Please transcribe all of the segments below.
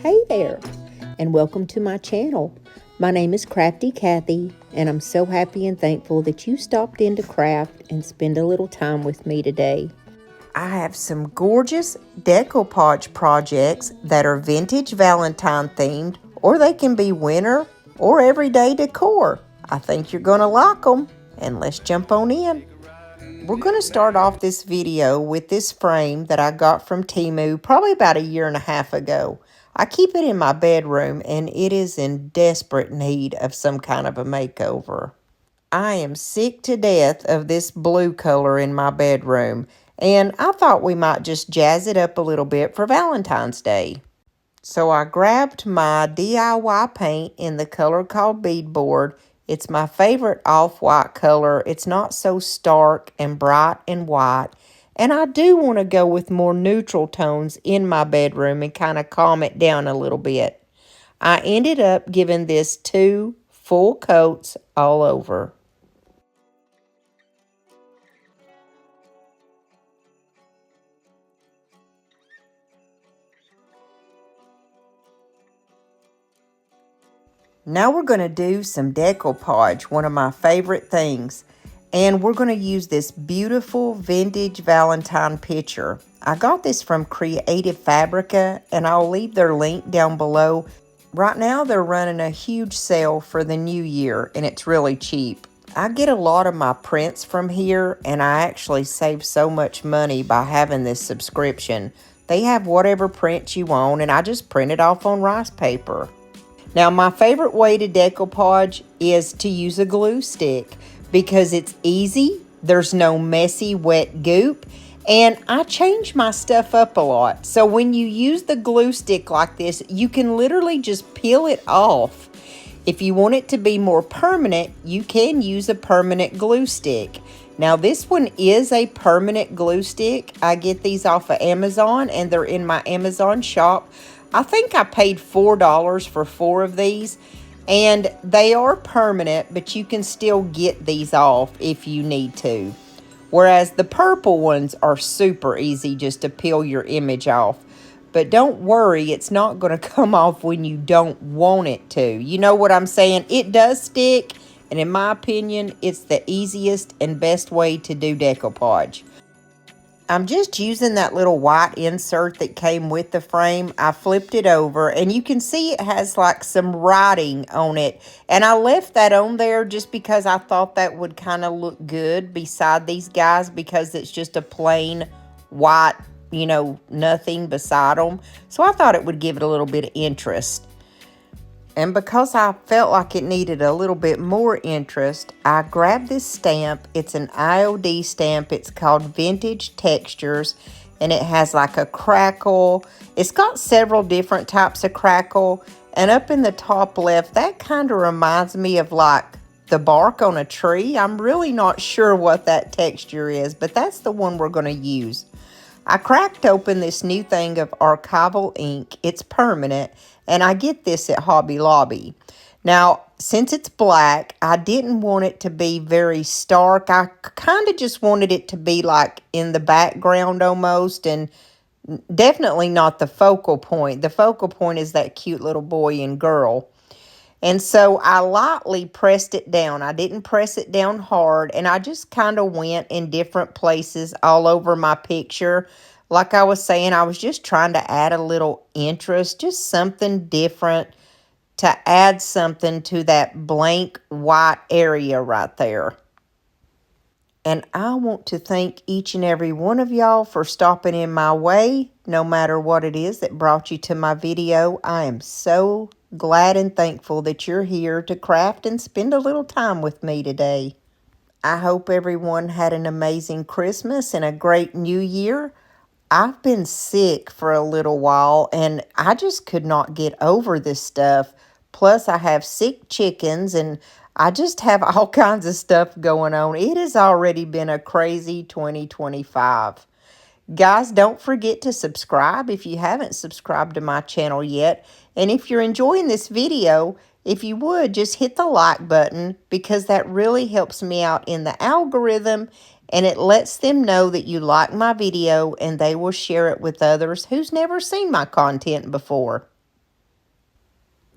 Hey there, and welcome to my channel. My name is Crafty Kathy, and I'm so happy and thankful that you stopped in to craft and spend a little time with me today. I have some gorgeous Decoupage projects that are vintage Valentine themed, or they can be winter or everyday decor. I think you're going to like them, and let's jump on in. We're going to start off this video with this frame that I got from Temu probably about a year and a half ago. I keep it in my bedroom and it is in desperate need of some kind of a makeover. I am sick to death of this blue color in my bedroom, and I thought we might just jazz it up a little bit for Valentine's Day. So I grabbed my DIY paint in the color called beadboard. It's my favorite off-white color. It's not so stark and bright and white. And I do want to go with more neutral tones in my bedroom and kind of calm it down a little bit. I ended up giving this 2 full coats all over. Now we're going to do some decoupage, one of my favorite things. And we're going to use this beautiful vintage Valentine picture. I got this from Creative Fabrica, and I'll leave their link down below. Right now they're running a huge sale for the new year, and it's really cheap. I get a lot of my prints from here, and I actually save so much money by having this subscription. They have whatever print you want, and I just print it off on rice paper. Now, my favorite way to decoupage is to use a glue stick because it's easy, there's no messy, wet goop, and I change my stuff up a lot. So when you use the glue stick like this, you can literally just peel it off. If you want it to be more permanent, you can use a permanent glue stick. Now, this one is a permanent glue stick. I get these off of Amazon, and they're in my Amazon shop. I think I paid $4 for 4 of these, and they are permanent, but you can still get these off if you need to. Whereas the purple ones are super easy just to peel your image off. But don't worry, it's not going to come off when you don't want it to. You know what I'm saying? It does stick, and in my opinion, it's the easiest and best way to do decoupage. I'm just using that little white insert that came with the frame. I flipped it over, and you can see it has like some writing on it. And I left that on there just because I thought that would kind of look good beside these guys, because it's just a plain white, you know, nothing beside them. So I thought it would give it a little bit of interest. And because I felt like it needed a little bit more interest, I grabbed this stamp. It's an IOD stamp. It's called Vintage Textures, and it has like a crackle. It's got several different types of crackle. And up in the top left, that kind of reminds me of like the bark on a tree. I'm really not sure what that texture is, but that's the one we're going to use. I cracked open this new thing of archival ink. It's permanent, and I get this at Hobby Lobby. Now, since it's black, I didn't want it to be very stark. I kind of just wanted it to be like in the background almost, and definitely not the focal point. The focal point is that cute little boy and girl. And so I lightly pressed it down. I didn't press it down hard, and I just kind of went in different places all over my picture. Like I was saying, I was just trying to add a little interest, just something different to add something to that blank white area right there. And I want to thank each and every one of y'all for stopping in my way, no matter what it is that brought you to my video. I am so glad and thankful that you're here to craft and spend a little time with me today. I hope everyone had an amazing Christmas and a great New Year. I've been sick for a little while, and I just could not get over this stuff. Plus, I have sick chickens, and I just have all kinds of stuff going on. It has already been a crazy 2025. Guys, don't forget to subscribe if you haven't subscribed to my channel yet. And if you're enjoying this video, if you would, just hit the like button, because that really helps me out in the algorithm, and it lets them know that you like my video, and they will share it with others who's never seen my content before.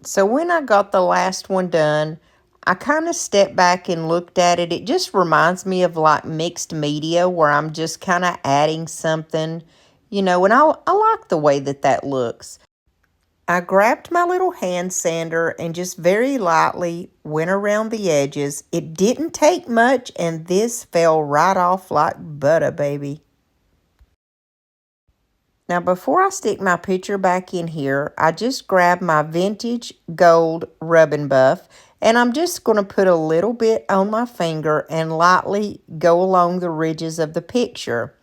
So when I got the last one done, I kind of stepped back and looked at it. It just reminds me of like mixed media where I'm just kind of adding something, and I like the way that that looks. I grabbed my little hand sander and just very lightly went around the edges. It didn't take much, and this fell right off like butter, baby. Now, before I stick my picture back in here, I just grabbed my vintage gold rubbing buff, and I'm just going to put a little bit on my finger and lightly go along the ridges of the picture.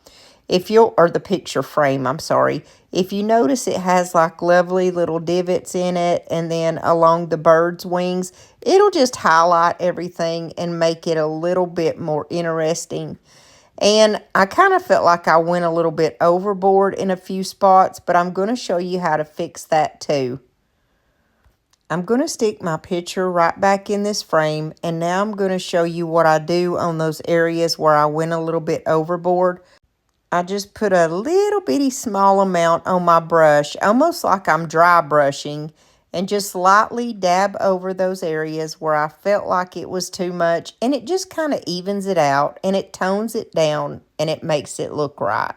Or the picture frame, I'm sorry. If you notice, it has like lovely little divots in it, and then along the bird's wings, it'll just highlight everything and make it a little bit more interesting. And I kind of felt like I went a little bit overboard in a few spots, but I'm going to show you how to fix that too. I'm going to stick my picture right back in this frame, and now I'm going to show you what I do on those areas where I went a little bit overboard. I just put a little bitty small amount on my brush, almost like I'm dry brushing, and just lightly dab over those areas where I felt like it was too much, and it just kind of evens it out, and it tones it down, and it makes it look right.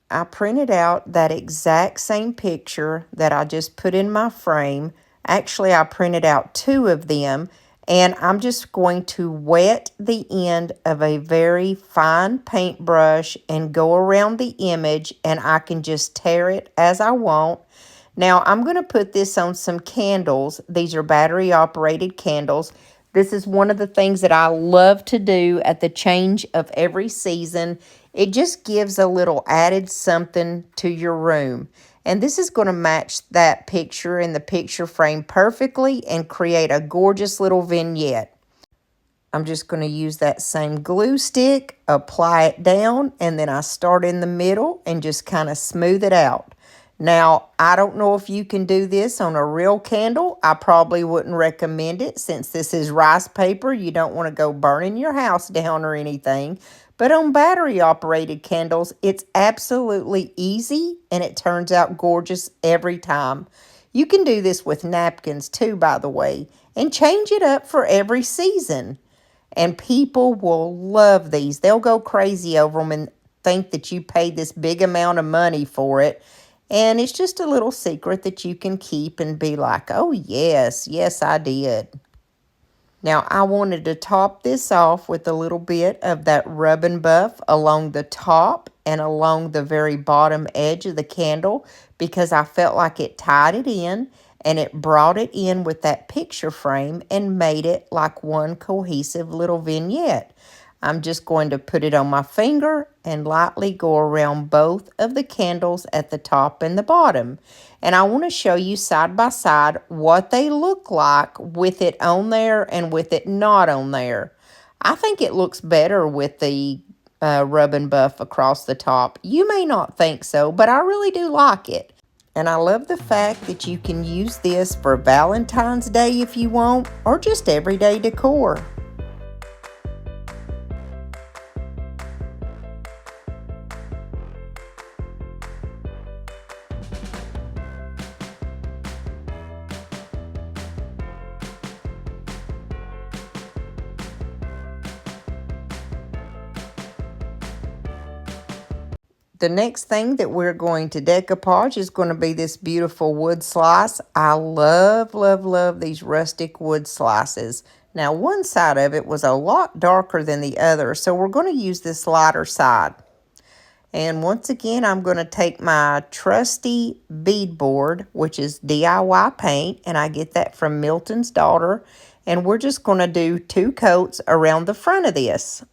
I printed out that exact same picture that I just put in my frame. Actually, I printed out two of them, and I'm just going to wet the end of a very fine paintbrush and go around the image, and I can just tear it as I want. Now, I'm going to put this on some candles. These are battery-operated candles. This is one of the things that I love to do at the change of every season. It just gives a little added something to your room. And this is going to match that picture in the picture frame perfectly and create a gorgeous little vignette. I'm just going to use that same glue stick, apply it down, and then I start in the middle and just kind of smooth it out. Now, I don't know if you can do this on a real candle. I probably wouldn't recommend it since this is rice paper. You don't want to go burning your house down or anything. But on battery-operated candles, it's absolutely easy, and it turns out gorgeous every time. You can do this with napkins too, by the way, and change it up for every season. And people will love these. They'll go crazy over them and think that you paid this big amount of money for it. And it's just a little secret that you can keep and be like, oh, yes, I did. Now, I wanted to top this off with a little bit of that rub and buff along the top and along the very bottom edge of the candle because I felt like it tied it in and it brought it in with that picture frame and made it like one cohesive little vignette. I'm just going to put it on my finger and lightly go around both of the candles at the top and the bottom. And I want to show you side by side what they look like with it on there and with it not on there. I think it looks better with the rub and buff across the top. You may not think so, but I really do like it. And I love the fact that you can use this for Valentine's Day if you want, or just everyday decor. The next thing that we're going to decoupage is going to be this beautiful wood slice. I love, love, love these rustic wood slices. Now, one side of it was a lot darker than the other, so we're going to use this lighter side. And once again, I'm going to take my trusty beadboard, which is DIY paint, and I get that from Milton's daughter. And we're just going to do 2 coats around the front of this.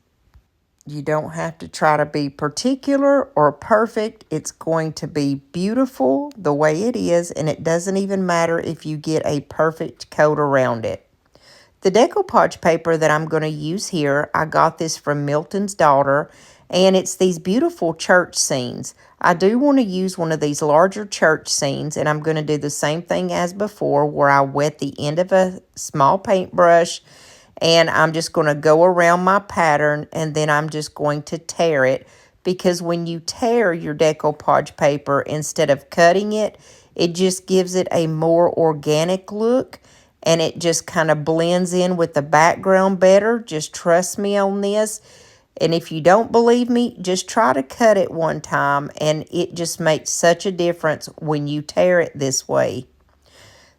You don't have to try to be particular or perfect. It's going to be beautiful the way it is, and it doesn't even matter if you get a perfect coat around it. The decoupage paper that I'm going to use here, I got this from Milton's daughter, and it's these beautiful church scenes. I do want to use one of these larger church scenes, and I'm going to do the same thing as before where I wet the end of a small paintbrush, and I'm just going to go around my pattern, and then I'm just going to tear it, because when you tear your decoupage paper, instead of cutting it, It just gives it a more organic look, and it just kind of blends in with the background better. Just trust me on this. And if you don't believe me, just try to cut it one time, and it just makes such a difference when you tear it this way.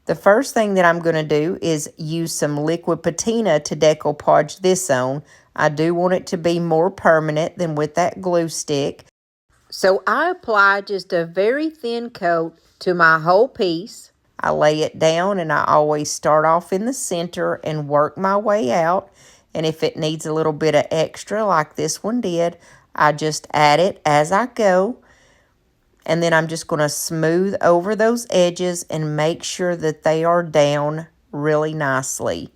The first thing that I'm going to do is use some liquid patina to decoupage this on. I do want it to be more permanent than with that glue stick. So I apply just a very thin coat to my whole piece. I lay it down, and I always start off in the center and work my way out. And if it needs a little bit of extra like this one did, I just add it as I go. And then I'm just going to smooth over those edges and make sure that they are down really nicely.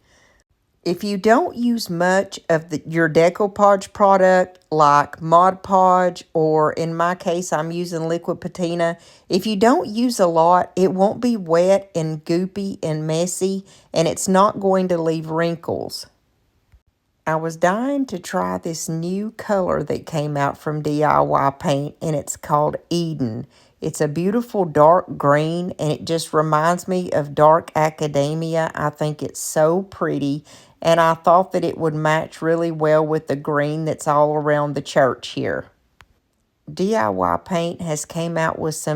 If you don't use much of your Decoupage product like Mod Podge, or in my case I'm using liquid patina, if you don't use a lot, it won't be wet and goopy and messy, and it's not going to leave wrinkles. I was dying to try this new color that came out from DIY Paint, and it's called Eden. It's a beautiful dark green, and it just reminds me of dark academia. I think it's so pretty, and I thought that it would match really well with the green that's all around the church here. DIY Paint has came out with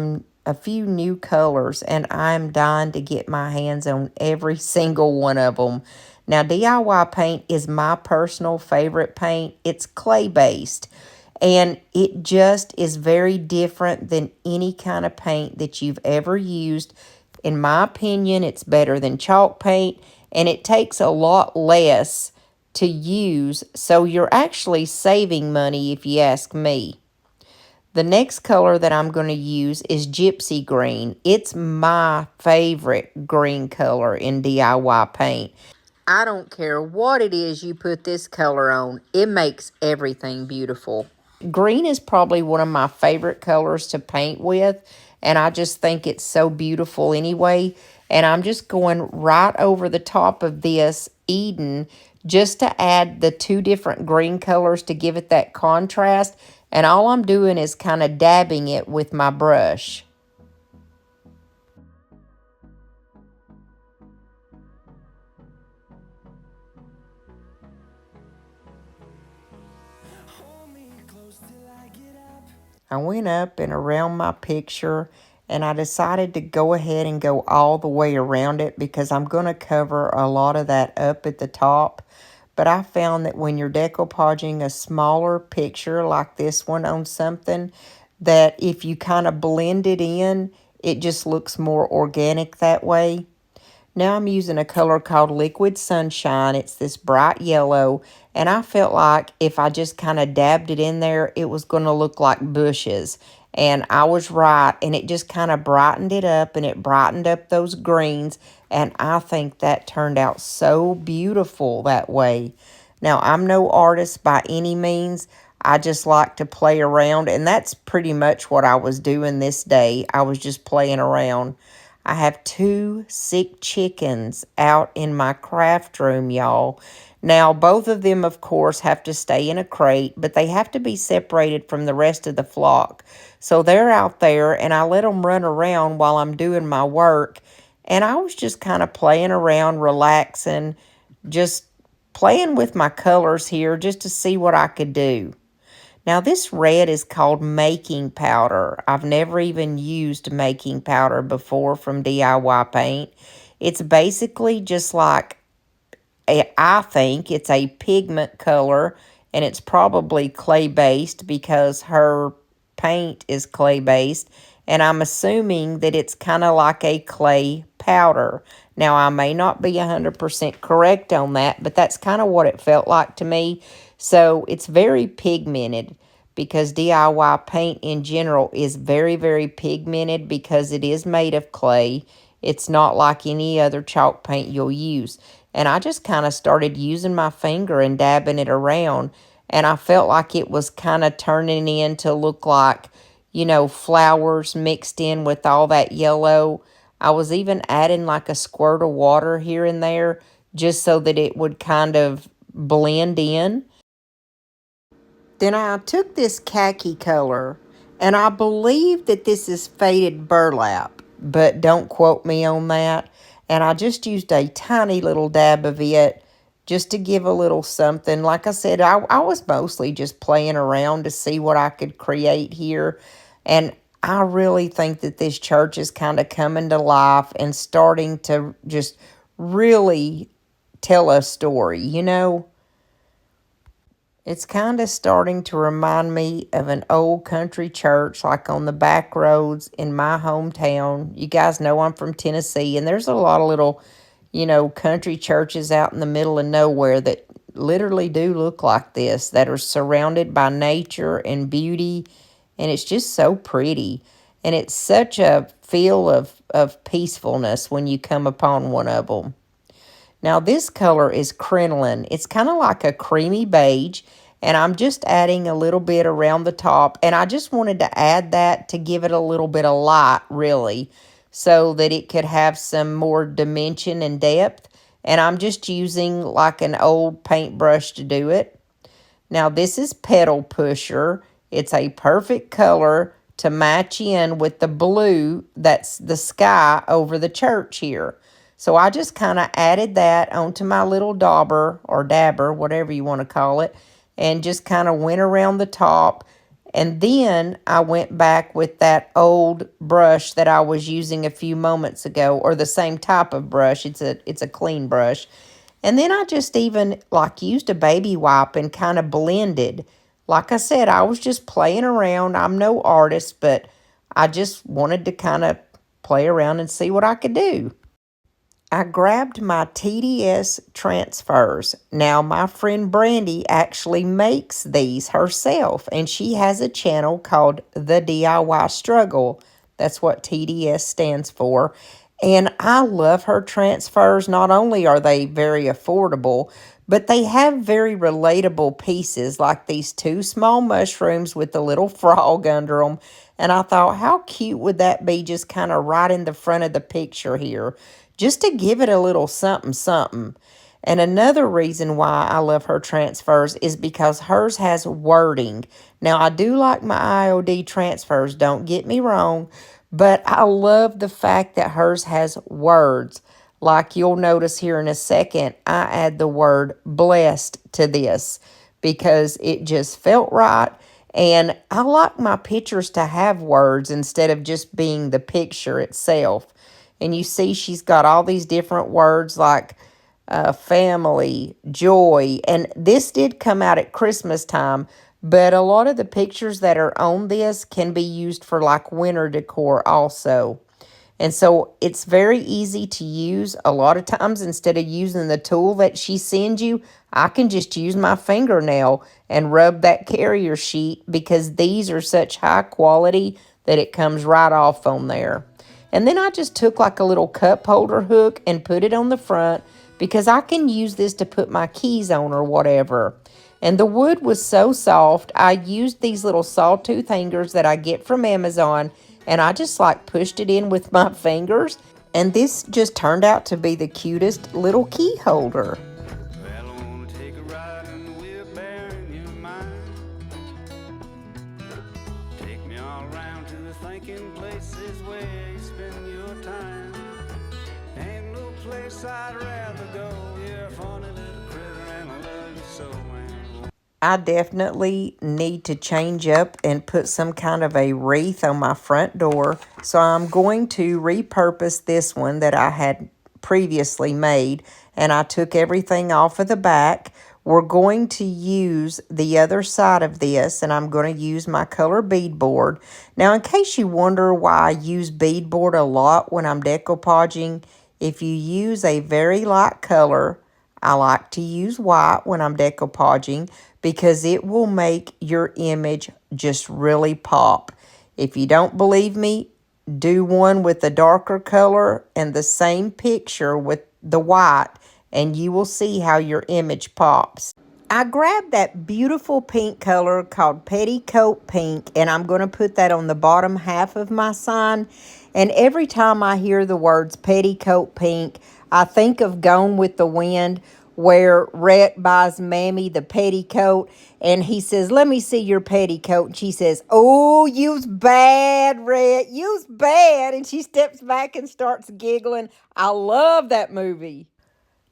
a few new colors, and I'm dying to get my hands on every single one of them. Now, DIY Paint is my personal favorite paint. It's clay-based, and it just is very different than any kind of paint that you've ever used. In my opinion, it's better than chalk paint, and it takes a lot less to use, so you're actually saving money if you ask me. The next color that I'm going to use is Gypsy Green. It's my favorite green color in DIY Paint. I don't care what it is you put this color on, it makes everything beautiful. Green is probably one of my favorite colors to paint with, and I just think it's so beautiful anyway. And I'm just going right over the top of this Eden just to add the two different green colors to give it that contrast. And all I'm doing is kind of dabbing it with my brush. I went up and around my picture, and I decided to go ahead and go all the way around it because I'm going to cover a lot of that up at the top. But I found that when you're decoupaging a smaller picture like this one on something, that if you kind of blend it in, it just looks more organic that way. Now I'm using a color called Liquid Sunshine. It's this bright yellow, and I felt like if I just kind of dabbed it in there, it was going to look like bushes. And I was right, and it just kind of brightened it up, and it brightened up those greens, and I think that turned out so beautiful that way. Now, I'm no artist by any means. I just like to play around, and that's pretty much what I was doing this day. I was just playing around. I have two sick chickens out in my craft room, y'all. Now, both of them, of course, have to stay in a crate, but they have to be separated from the rest of the flock. So they're out there, and I let them run around while I'm doing my work. And I was just kind of playing around, relaxing, just playing with my colors here just to see what I could do. Now, this red is called making powder. I've never even used making powder before from DIY Paint. It's basically just like, I think it's a pigment color, and it's probably clay-based because her paint is clay-based, and I'm assuming that it's kind of like a clay powder. Now, I may not be 100% correct on that, but that's kind of what it felt like to me. So it's very pigmented because DIY paint in general is very, very pigmented because it is made of clay. It's not like any other chalk paint you'll use. And I just kind of started using my finger and dabbing it around. And I felt like it was kind of turning in to look like, you know, flowers mixed in with all that yellow. I was even adding like a squirt of water here and there just so that it would kind of blend in. Then I took this khaki color, and I believe that this is faded burlap, but don't quote me on that. And I just used a tiny little dab of it just to give a little something. Like I said, I was mostly just playing around to see what I could create here. And I really think that this church is kind of coming to life and starting to just really tell a story, you know? It's kind of starting to remind me of an old country church, like on the back roads in my hometown. You guys know I'm from Tennessee, and there's a lot of little, country churches out in the middle of nowhere that literally do look like this, that are surrounded by nature and beauty, and it's just so pretty. And it's such a feel of peacefulness when you come upon one of them. Now this color is crinoline. It's kind of like a creamy beige, and I'm just adding a little bit around the top, and I just wanted to add that to give it a little bit of light, really, so that it could have some more dimension and depth. And I'm just using like an old paintbrush to do it. Now this is Petal Pusher. It's a perfect color to match in with the blue that's the sky over the church here. So I just kind of added that onto my little dauber or dabber, whatever you want to call it, and just kind of went around the top. And then I went back with that old brush that I was using a few moments ago, or the same type of brush. It's a clean brush. And then I just even like used a baby wipe and kind of blended. Like I said, I was just playing around. I'm no artist, but I just wanted to kind of play around and see what I could do. I grabbed my TDS transfers. Now, my friend Brandy actually makes these herself, and she has a channel called The DIY Struggle. That's what TDS stands for. And I love her transfers. Not only are they very affordable, but they have very relatable pieces, like these two small mushrooms with the little frog under them. And I thought, how cute would that be, just kind of right in the front of the picture here, just to give it a little something something. And another reason why I love her transfers is because hers has wording. Now, I do like my IOD transfers, don't get me wrong, but I love the fact that hers has words. Like you'll notice here in a second, I add the word blessed to this because it just felt right. And I like my pictures to have words instead of just being the picture itself. And you see she's got all these different words like family, joy. And this did come out at Christmas time, but a lot of the pictures that are on this can be used for like winter decor also. And so it's very easy to use. A lot of times, instead of using the tool that she sends you, I can just use my fingernail and rub that carrier sheet because these are such high quality that it comes right off on there. And then I just took like a little cup holder hook and put it on the front because I can use this to put my keys on or whatever. And the wood was so soft, I used these little sawtooth hangers that I get from Amazon, and I just like pushed it in with my fingers. And this just turned out to be the cutest little key holder. I'd rather go. You're a funny little critter and I love you so, man. I definitely need to change up and put some kind of a wreath on my front door. So I'm going to repurpose this one that I had previously made, and I took everything off of the back. We're going to use the other side of this, and I'm going to use my color beadboard. Now, in case you wonder why I use beadboard a lot when I'm decoupaging, if you use a very light color, I like to use white when I'm decoupaging because it will make your image just really pop. If you don't believe me, do one with a darker color and the same picture with the white, and you will see how your image pops. I grabbed that beautiful pink color called Petticoat Pink, and I'm going to put that on the bottom half of my sign. And every time I hear the words Petticoat Pink, I think of Gone with the Wind, where Rhett buys Mammy the petticoat, and he says, "Let me see your petticoat." And she says, "Oh, you's bad, Rhett. You's bad." And she steps back and starts giggling. I love that movie.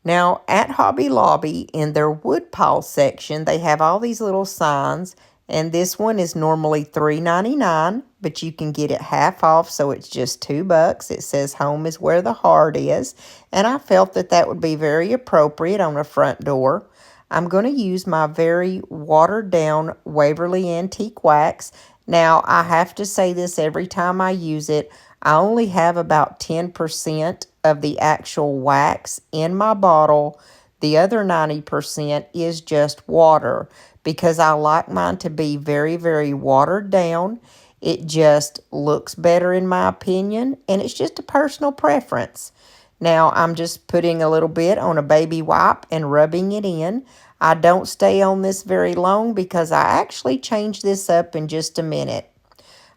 Now, at Hobby Lobby, in their woodpile section, they have all these little signs, and this one is normally $3.99, but you can get it half off, so it's just $2. It says "Home is where the heart is," and I felt that that would be very appropriate on a front door. I'm going to use my very watered-down Waverly Antique Wax. Now, I have to say this every time I use it. I only have about 10% of the actual wax in my bottle. The other 90% is just water because I like mine to be very, very watered down. It just looks better in my opinion, and it's just a personal preference. Now I'm just putting a little bit on a baby wipe and rubbing it in. I don't stay on this very long because I actually change this up in just a minute.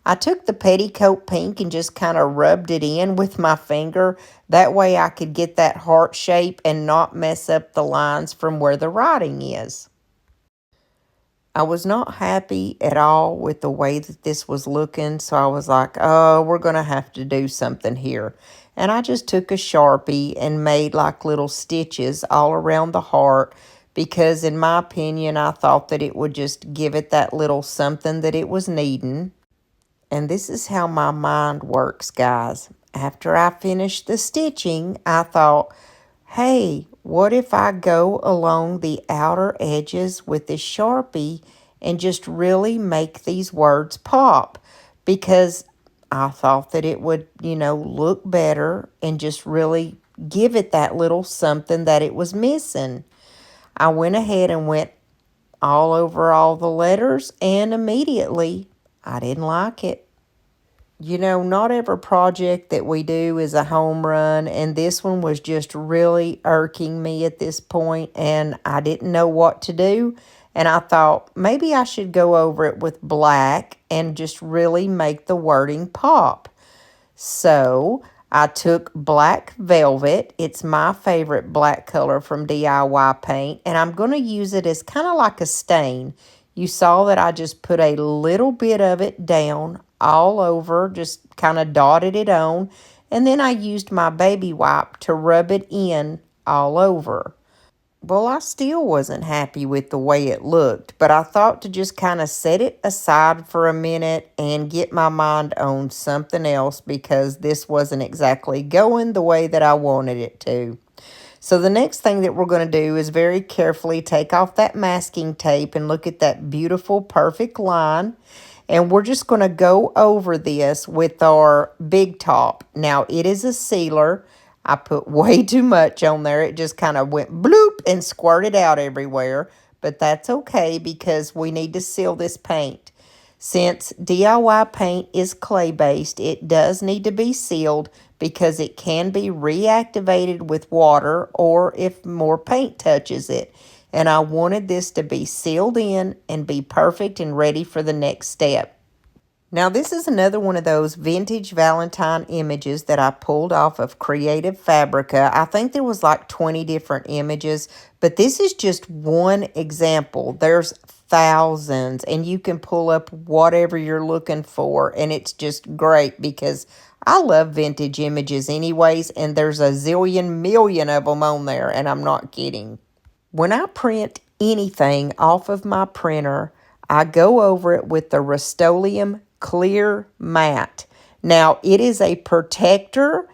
I took the petticoat pink and just kind of rubbed it in with my finger. That way I could get that heart shape and not mess up the lines from where the writing is. I was not happy at all with the way that this was looking, so I was like, oh, we're going to have to do something here. And I just took a Sharpie and made like little stitches all around the heart because in my opinion, I thought that it would just give it that little something that it was needing. And this is how my mind works, guys. After I finished the stitching, I thought, hey, what if I go along the outer edges with this Sharpie and just really make these words pop? Because I thought that it would, look better and just really give it that little something that it was missing. I went ahead and went all over all the letters, and immediately I didn't like it. Not every project that we do is a home run, and this one was just really irking me at this point, and I didn't know what to do. And I thought maybe I should go over it with black and just really make the wording pop. So I took black velvet. It's my favorite black color from DIY paint, and I'm going to use it as kind of like a stain. You saw that I just put a little bit of it down all over, just kind of dotted it on, and then I used my baby wipe to rub it in all over. Well, I still wasn't happy with the way it looked, but I thought to just kind of set it aside for a minute and get my mind on something else because this wasn't exactly going the way that I wanted it to. So the next thing that we're going to do is very carefully take off that masking tape and look at that beautiful, perfect line. And we're just going to go over this with our big top. Now, it is a sealer. I put way too much on there. It just kind of went bloop and squirted out everywhere. But that's okay because we need to seal this paint. Since DIY paint is clay-based, it does need to be sealed because it can be reactivated with water or if more paint touches it. And I wanted this to be sealed in and be perfect and ready for the next step. Now this is another one of those vintage Valentine images that I pulled off of Creative Fabrica. I think there was like 20 different images, but this is just one example. There's thousands, and you can pull up whatever you're looking for, and it's just great because I love vintage images anyways, and there's a zillion million of them on there, and I'm not kidding. When I print anything off of my printer, I go over it with the Rust-Oleum Clear Matte. Now, it is a protector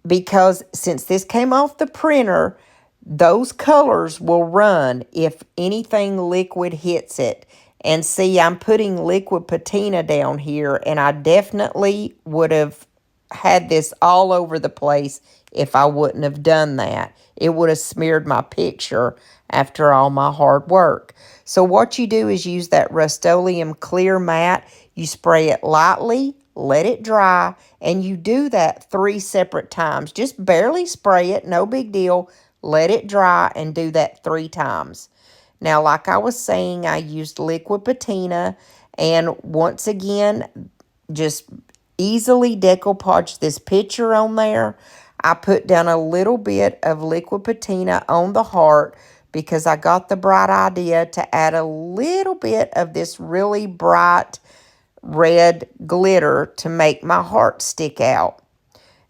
because since this came off the printer, those colors will run if anything liquid hits it. And see, I'm putting liquid patina down here, and I definitely would have had this all over the place if I wouldn't have done that. It would have smeared my picture after all my hard work. So what you do is use that Rust-Oleum Clear Matte. You spray it lightly, let it dry, and you do that 3 separate times. Just barely spray it, no big deal. Let it dry and do that 3 times. Now, like I was saying, I used liquid patina, and once again, just easily decoupage this picture on there. I put down a little bit of liquid patina on the heart, because I got the bright idea to add a little bit of this really bright red glitter to make my heart stick out.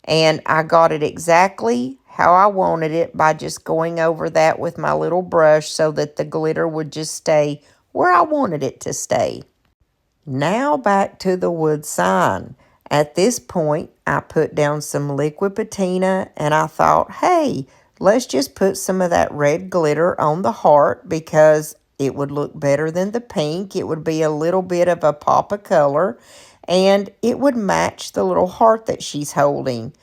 And I got it exactly how I wanted it by just going over that with my little brush so that the glitter would just stay where I wanted it to stay. Now back to the wood sign. At this point, I put down some liquid patina and I thought, hey, let's just put some of that red glitter on the heart because it would look better than the pink. It would be a little bit of a pop of color and it would match the little heart that she's holding.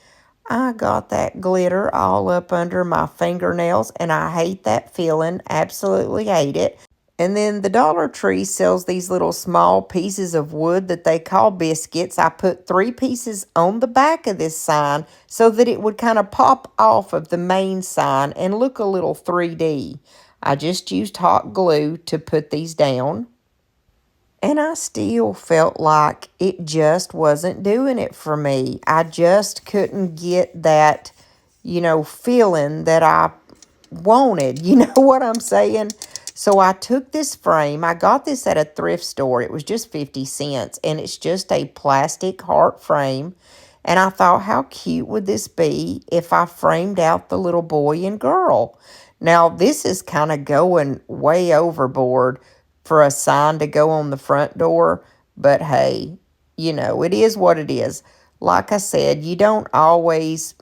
I got that glitter all up under my fingernails and I hate that feeling, absolutely hate it. And then the Dollar Tree sells these little small pieces of wood that they call biscuits. I put 3 pieces on the back of this sign so that it would kind of pop off of the main sign and look a little 3D. I just used hot glue to put these down. And I still felt like it just wasn't doing it for me. I just couldn't get that, feeling that I wanted. You know what I'm saying? So I took this frame. I got this at a thrift store. It was just 50 cents. And it's just a plastic heart frame. And I thought, how cute would this be if I framed out the little boy and girl? Now, this is kind of going way overboard for a sign to go on the front door. But hey, it is what it is. Like I said, you don't always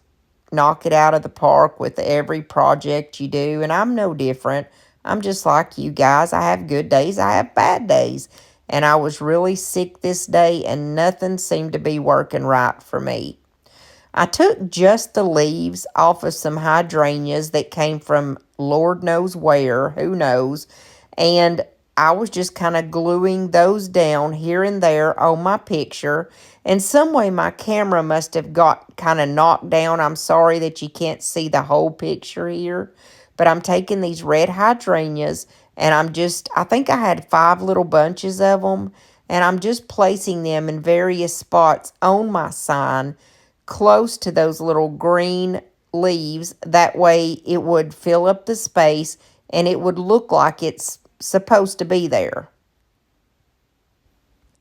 knock it out of the park with every project you do. And I'm no different. I'm just like you guys. I have good days. I have bad days. And I was really sick this day and nothing seemed to be working right for me. I took just the leaves off of some hydrangeas that came from Lord knows where, who knows. And I was just kind of gluing those down here and there on my picture. And some way my camera must have got kind of knocked down. I'm sorry that you can't see the whole picture here. But I'm taking these red hydrangeas and I think I had 5 little bunches of them. And I'm just placing them in various spots on my sign close to those little green leaves. That way it would fill up the space and it would look like it's supposed to be there.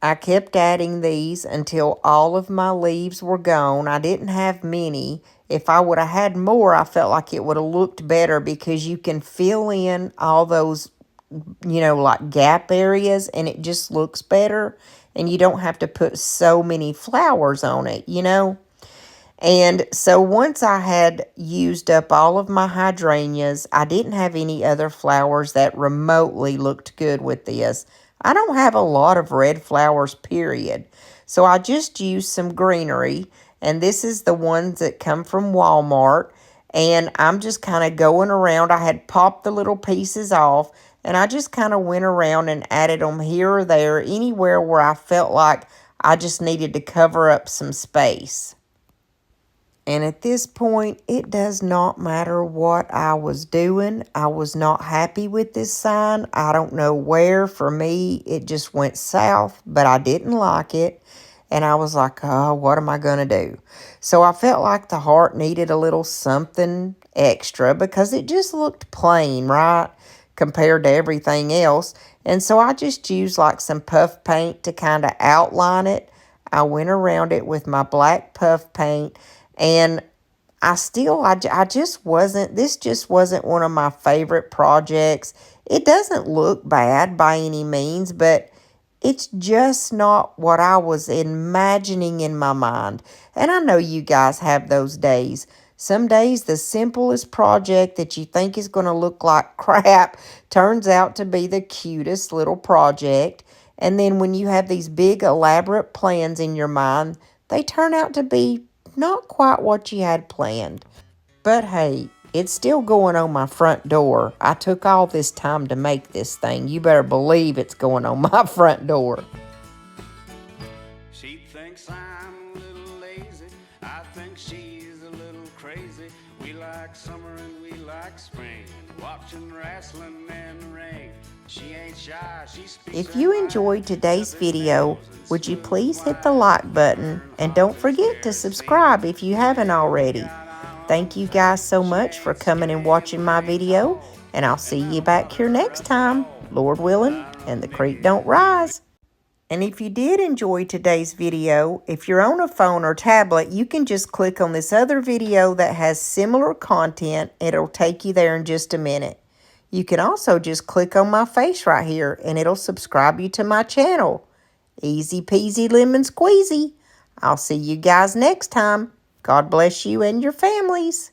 I kept adding these until all of my leaves were gone. I didn't have many. If I would have had more, I felt like it would have looked better because you can fill in all those, like gap areas and it just looks better. And you don't have to put so many flowers on it, And so once I had used up all of my hydrangeas, I didn't have any other flowers that remotely looked good with this. I don't have a lot of red flowers, period. So I just used some greenery, and this is the ones that come from Walmart. And I'm just kind of going around. I had popped the little pieces off, and I just kind of went around and added them here or there, anywhere where I felt like I just needed to cover up some space. And at this point, it does not matter what I was doing. I was not happy with this sign. I don't know where. For me, it just went south, but I didn't like it. And I was like, oh, what am I going to do? So I felt like the heart needed a little something extra because it just looked plain, right, compared to everything else. And so I just used like some puff paint to kind of outline it. I went around it with my black puff paint. And I just wasn't, this just wasn't one of my favorite projects. It doesn't look bad by any means, but it's just not what I was imagining in my mind. And I know you guys have those days. Some days the simplest project that you think is going to look like crap turns out to be the cutest little project. And then when you have these big elaborate plans in your mind, they turn out to be not quite what you had planned. But hey, it's still going on my front door. I took all this time to make this thing. You better believe it's going on my front door. She thinks I'm a little lazy. I think she's a little crazy. We like summer and we like spring. Watching wrestling in the ring. She ain't shy. If you enjoyed today's video, would you please hit the like button and don't forget to subscribe if you haven't already. Thank you guys so much for coming and watching my video, And I'll see you back here next time, Lord willing, and the creek don't rise. And if you did enjoy today's video, if you're on a phone or tablet, you can just click on this other video that has similar content. It'll take you there in just a minute. You can also just click on my face right here and it'll subscribe you to my channel. Easy peasy lemon squeezy. I'll see you guys next time. God bless you and your families.